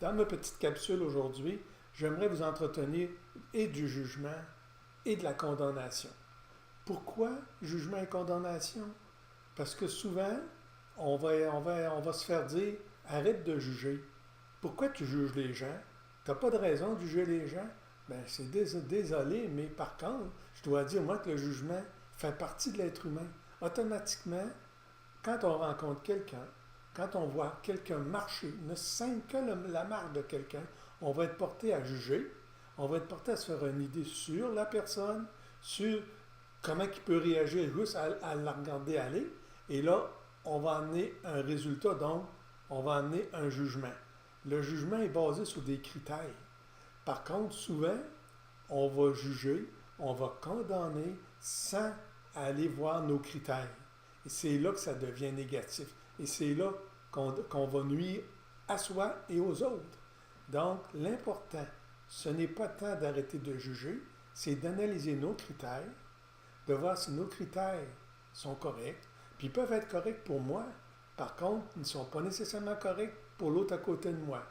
Dans ma petite capsule aujourd'hui, j'aimerais vous entretenir et du jugement et de la condamnation. Pourquoi jugement et condamnation? Parce que souvent, on va se faire dire arrête de juger. Pourquoi tu juges les gens? Tu n'as pas de raison de juger les gens? Ben, c'est désolé, mais par contre, je dois dire, moi, que le jugement fait partie de l'être humain. Automatiquement, quand on rencontre quelqu'un, quand on voit quelqu'un marcher, ne serait que la marque de quelqu'un, on va être porté à juger, on va être porté à se faire une idée sur la personne, sur comment il peut réagir juste à la regarder aller. Et là, on va amener un résultat, donc on va amener un jugement. Le jugement est basé sur des critères. Par contre, souvent, on va juger, on va condamner sans aller voir nos critères. Et c'est là que ça devient négatif. Et c'est là qu'on va nuire à soi et aux autres. Donc, l'important, ce n'est pas tant d'arrêter de juger, c'est d'analyser nos critères, de voir si nos critères sont corrects, puis ils peuvent être corrects pour moi. Par contre, ils ne sont pas nécessairement corrects pour l'autre à côté de moi.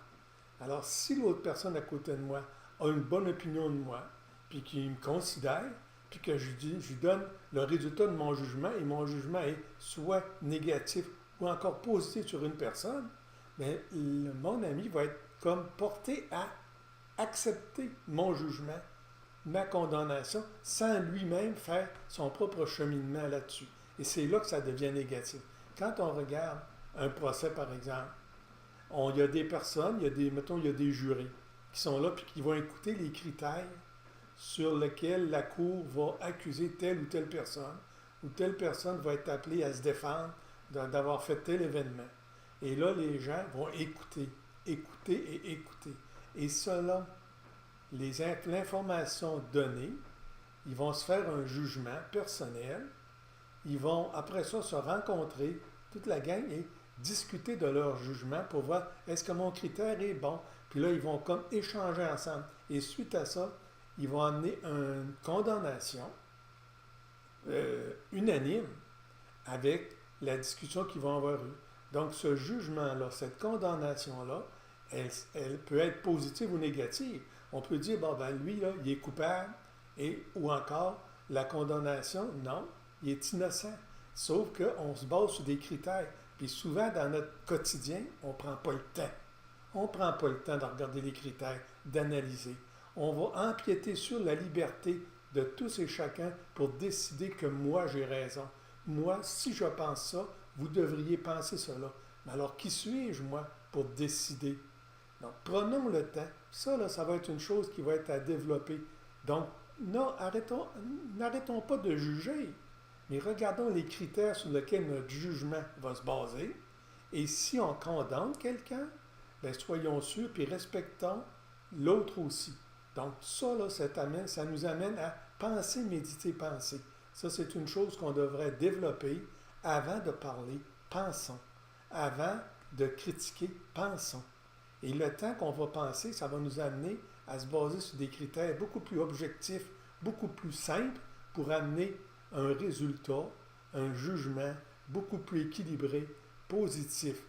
Alors, si l'autre personne à côté de moi a une bonne opinion de moi, puis qu'il me considère, puis que je lui donne le résultat de mon jugement, et mon jugement est soit négatif ou encore positif sur une personne, bien, mon ami va être comme porté à accepter mon jugement, ma condamnation, sans lui-même faire son propre cheminement là-dessus. Et c'est là que ça devient négatif. Quand on regarde un procès, par exemple, il y a des personnes, mettons, il y a des jurés qui sont là puis qui vont écouter les critères sur lesquels la Cour va accuser telle ou telle personne va être appelée à se défendre d'avoir fait tel événement. Et là, les gens vont écouter, écouter et écouter. Et selon l'information donnée, ils vont se faire un jugement personnel. Ils vont, après ça, se rencontrer, toute la gang, et discuter de leur jugement pour voir est-ce que mon critère est bon. Puis là, ils vont comme échanger ensemble. Et suite à ça, ils vont amener une condamnation unanime avec la discussion qu'ils vont avoir eue. Donc, ce jugement-là, cette condamnation-là, elle peut être positive ou négative. On peut dire, bon, ben lui, là, il est coupable, ou encore, la condamnation, non, il est innocent. Sauf qu'on se base sur des critères. Puis souvent, dans notre quotidien, on ne prend pas le temps. On ne prend pas le temps de regarder les critères, d'analyser. On va empiéter sur la liberté de tous et chacun pour décider que moi, j'ai raison. Moi, si je pense ça, vous devriez penser cela. Mais alors, qui suis-je, moi, pour décider? Donc, prenons le temps. Ça, là, ça va être une chose qui va être à développer. Donc, n'arrêtons pas de juger, mais regardons les critères sur lesquels notre jugement va se baser. Et si on condamne quelqu'un, bien, soyons sûrs et respectons l'autre aussi. Donc, ça, là, ça nous amène à penser, méditer, penser. Ça, c'est une chose qu'on devrait développer avant de parler. Pensons. Avant de critiquer, pensons. Et le temps qu'on va penser, ça va nous amener à se baser sur des critères beaucoup plus objectifs, beaucoup plus simples pour amener un résultat, un jugement beaucoup plus équilibré, positif.